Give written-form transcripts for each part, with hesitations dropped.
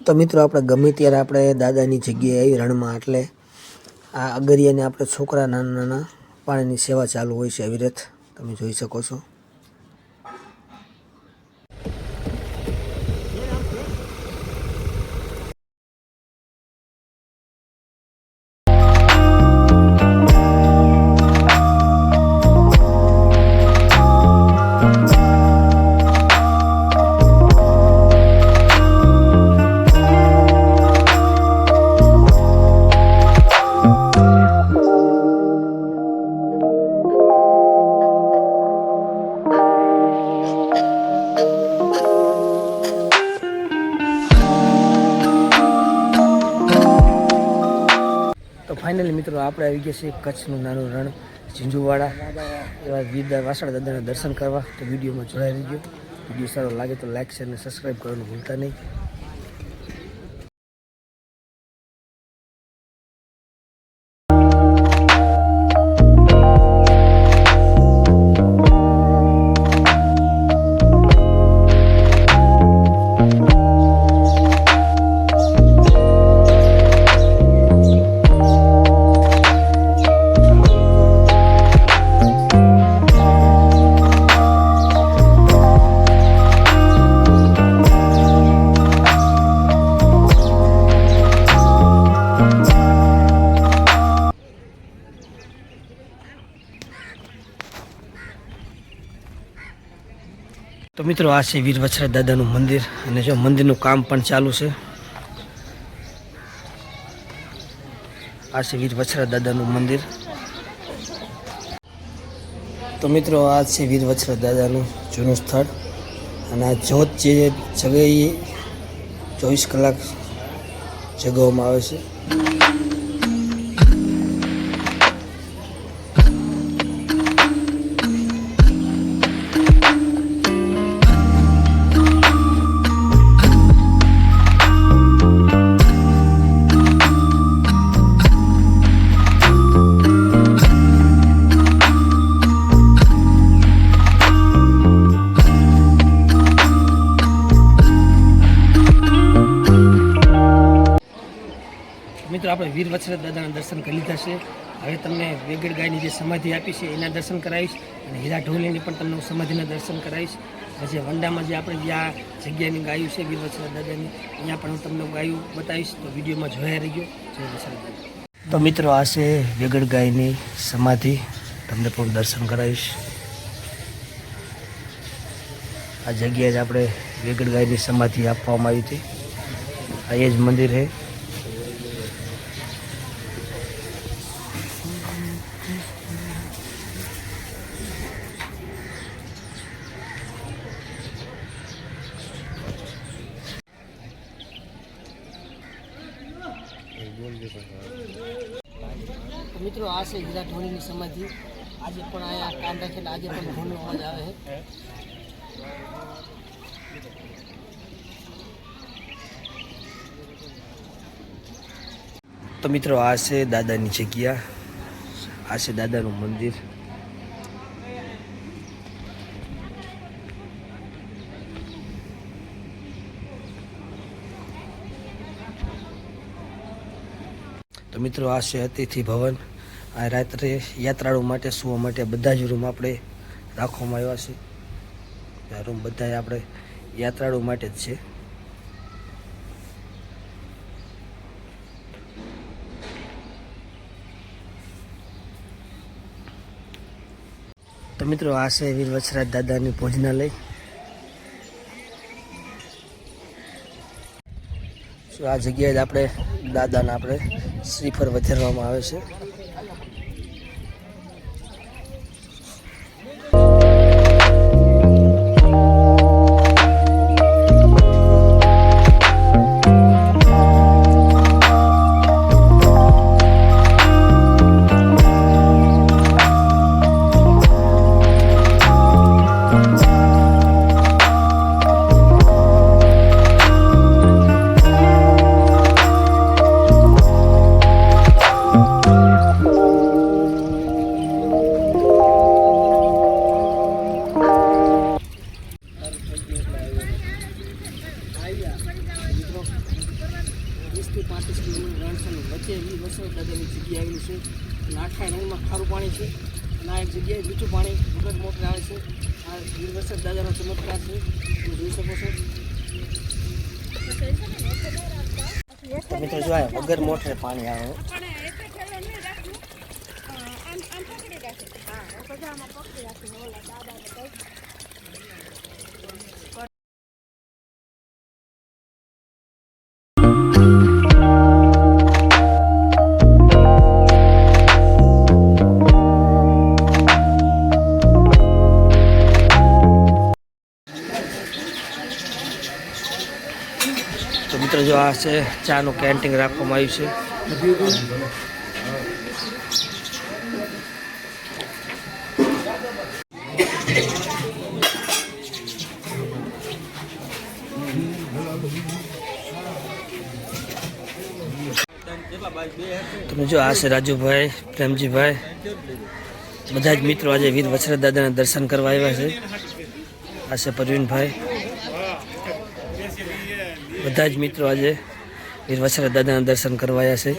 તો મિત્રો આપણે ગમે ત્યારે આપણે દાદાની જગ્યાએ આવી રણમાં, એટલે આ અગરિયાને આપણે છોકરા નાના નાના પાણીની સેવા ચાલુ હોય છે અવિરત, તમે જોઈ શકો છો. ફાઇનલી મિત્રો આપણે આવી ગયા છીએ કચ્છનું નાનું રણ ઝીંઝુવાડા, એવા વીર વાસણા દાદાના દર્શન કરવા. તો વિડીયોમાં જોડાઈ રહીજો. વિડીયો સારો લાગે તો લાઇક શેર અને સબસ્ક્રાઈબ કરવાનું ભૂલતા નહીં. તો મિત્રો આ છે વીર વછરા દાદાનું મંદિર, અને જો મંદિરનું કામ પણ ચાલુ છે. આ છે વીર વછરા દાદાનું મંદિર. તો મિત્રો આ છે વીર વછરા દાદાનું જૂનું સ્થળ, અને આ જ્યોત જે જગ્યાએ 24 કલાક જગાવવામાં આવે છે. મિત્રો આપણે વીર વછરા દાદાના દર્શન કરી લીધા છે. હવે તમને વેગડ ગાયની જે સમાધિ આપી છે એના દર્શન કરાવીશ, અને હીરા ઢોલીની પણ તમને સમાધિના દર્શન કરાવીશ. પછી વંડામાં જે આપણે જ્યાં જગ્યાની ગાયું છે વીર વછરા દાદાની, અહીંયા પણ હું તમને ગાયું બતાવીશ. તો વિડીયોમાં જોયા રહી ગયો. જય વછરા દાદા. તો મિત્રો આ છે વેગડ ગાયની સમાધિ, તમને પણ દર્શન કરાવીશ. આ જગ્યાએ જ આપણે વેગડ ગાયની સમાધિ આપવામાં આવી હતી. આ એ જ મંદિર છે. મિત્રો આ છે હીરા ઢોળીની સમાધિ. આજે પણ અહીંયા કાન રાખીને આજે પણ ઢોલનો અવાજ આવે છે. તો મિત્રો આ છે દાદાની જગ્યા, આ છે દાદાનું મંદિર. તો મિત્રો આ છે અતિથિ ભવન. આ રાત્રે યાત્રાળુ માટે સુવા માટે બધા જ રૂમ આપણે રાખવામાં આવ્યા છે. આ રૂમ બધા આપણે યાત્રાળુ માટે જ છે. તો મિત્રો આ છે વીર વછરા દાદાની ભોજનાલય. આ જગ્યાએ જ આપણે દાદાને આપણે શ્રીફળ વધારવામાં આવે છે. વસરત દાદાની જગ્યા આવેલી છે અને આખા રણમાં ખારું પાણી છે અને આ એક જગ્યાએ મીઠું પાણી વગર મોટર આવે છે. આ વીર વસરત દાદાનો ચમત્કાર છે, તમે જોઈ શકો છો. તો મિત્રો જો આ વગર મોટરે પાણી આવે. તો મિત્રો જો આ છે ચાનું કેન્ટીન રાખવામાં આવ્યું છે. તમે જો આ છે રાજુભાઈ, પ્રેમજીભાઈ, બધા જ મિત્રો આજે વીર વસરત દાદાના દર્શન કરવા આવ્યા છે. આ છે પરવીનભાઈ, બધા જ મિત્રો આજે વીર વસરત દાદાના દર્શન કરવા આવ્યા છે.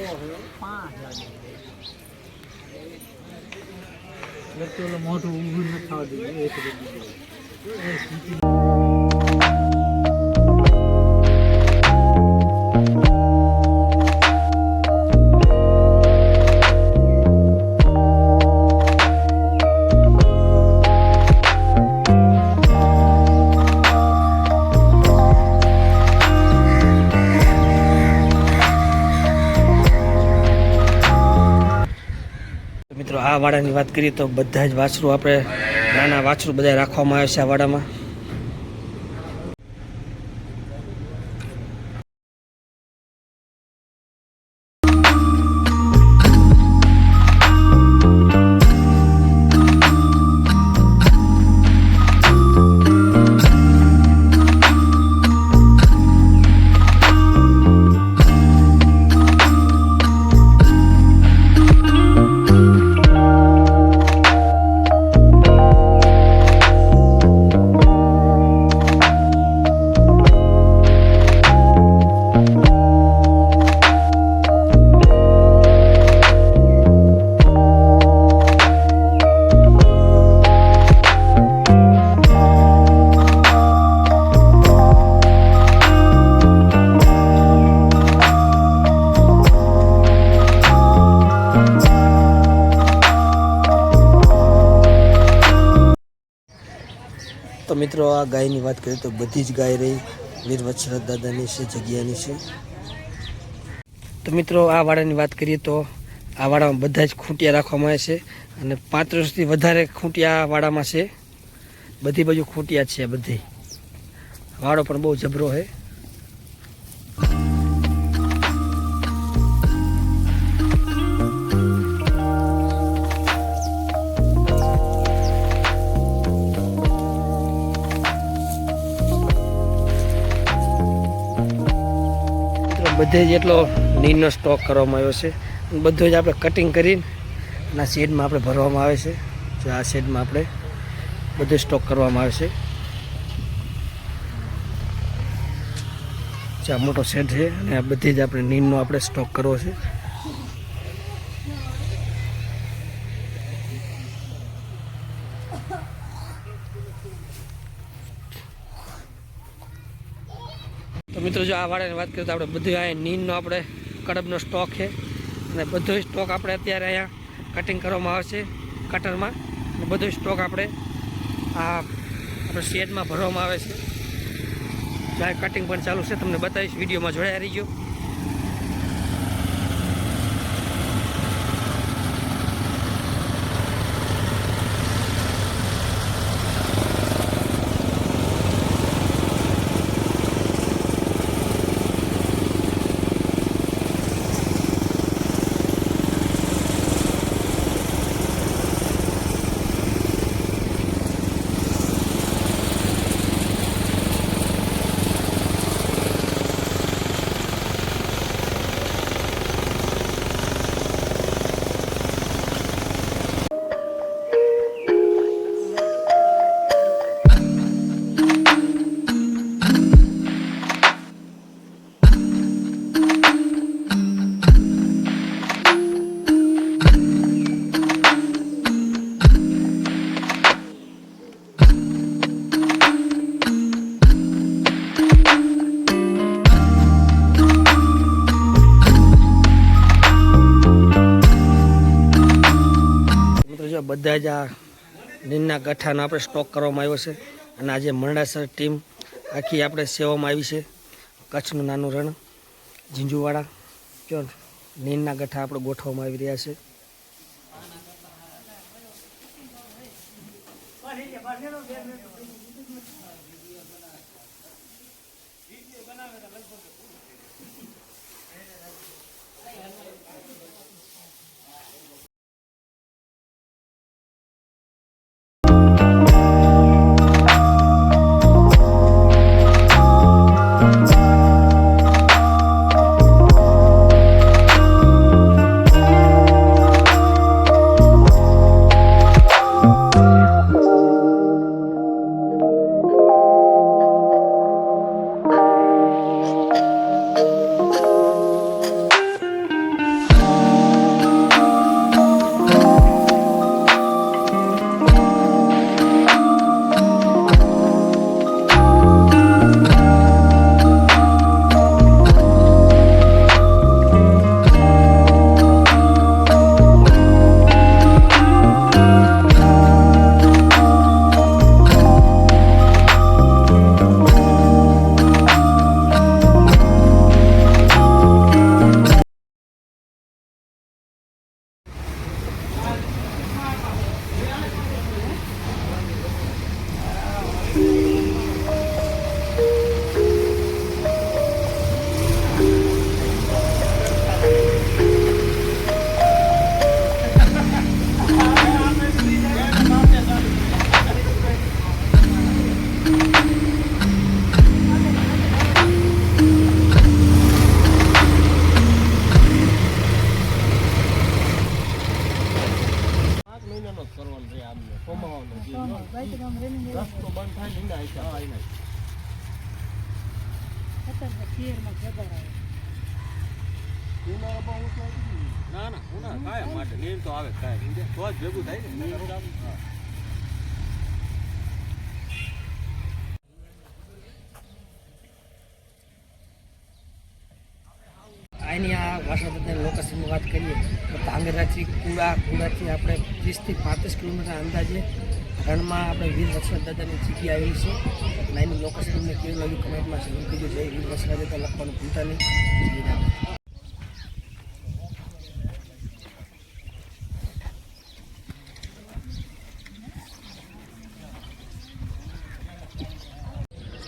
મિત્રો આ વાડાની વાત કરીએ તો બધા જ વાછરું આપણે નાના વાછરું બધા રાખવામાં આવે છે આ વાડામાં. તો મિત્રો આ ગાયની વાત કરીએ તો બધી જ ગાય રહી વીર વસરત દાદાની છે, જગ્યાની છે. તો મિત્રો આ વાડાની વાત કરીએ તો આ વાડામાં બધા જ ખૂંટિયા રાખવામાં આવે છે અને 35 વર્ષથી વધારે ખૂંટિયા વાડામાં છે. બધી બાજુ ખૂંટિયા છે. બધી વાડો પણ બહુ જબરો છે. બધે જ એટલો નીરનો સ્ટોક કરવામાં આવ્યો છે. બધો જ આપણે કટિંગ કરીને આ શેડમાં આપણે ભરવામાં આવે છે. જો આ શેડમાં આપણે બધો સ્ટોક કરવામાં આવે છે. આ મોટો શેડ છે અને આ બધી જ આપણે નીરનો આપણે સ્ટોક કરવો છે. તો મિત્રો જો આ વાડાની વાત કરીએ તો આપણે બધું અહીંયા નીરનો આપણે કડબનો સ્ટોક છે અને બધો સ્ટોક આપણે અત્યારે અહીંયા કટિંગ કરવામાં આવે છે કટરમાં અને બધો સ્ટોક આપણે શેડમાં ભરવામાં આવે છે. જ્યાં કટિંગ પણ ચાલુ છે, તમને બતાવીશ. વિડીયોમાં જોડાયા રહીજો. બધા જ આ નીરના ગઠ્ઠાનો આપણે સ્ટોક કરવામાં આવ્યો છે અને આજે મરડાસર ટીમ આખી આપણે સેવામાં આવી છે. કચ્છનું નાનું રણ ઝીંઝુવાડા જો નીરના ગઠ્ઠા આપણે ગોઠવવામાં આવી રહ્યા છે. આની આ વાસણાની લોકેશનની વાત કરીએ તો ધાંગધ્રાથી કુડાથી આપણે 30 થી 35 કિલોમીટર અંદાજે રણમાં આપણે વીર વસરાજ દાદાની જગ્યા આવેલી છે. અને એની લોકેશન અમને કેવું લાગ્યું કમેન્ટમાં જરૂર કહેજો. જય વીર વસરાજ દાદા લખવાનું ભૂલતા નહીં.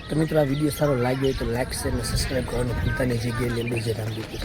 તો મિત્રો આ વિડીયો સારો લાગ્યો હોય તો લાઈક શેર અને સબસ્ક્રાઈબ કરવાનું ભૂલતા નહીં. જગ્યાએ લીંબુ જે રામ દીકરી.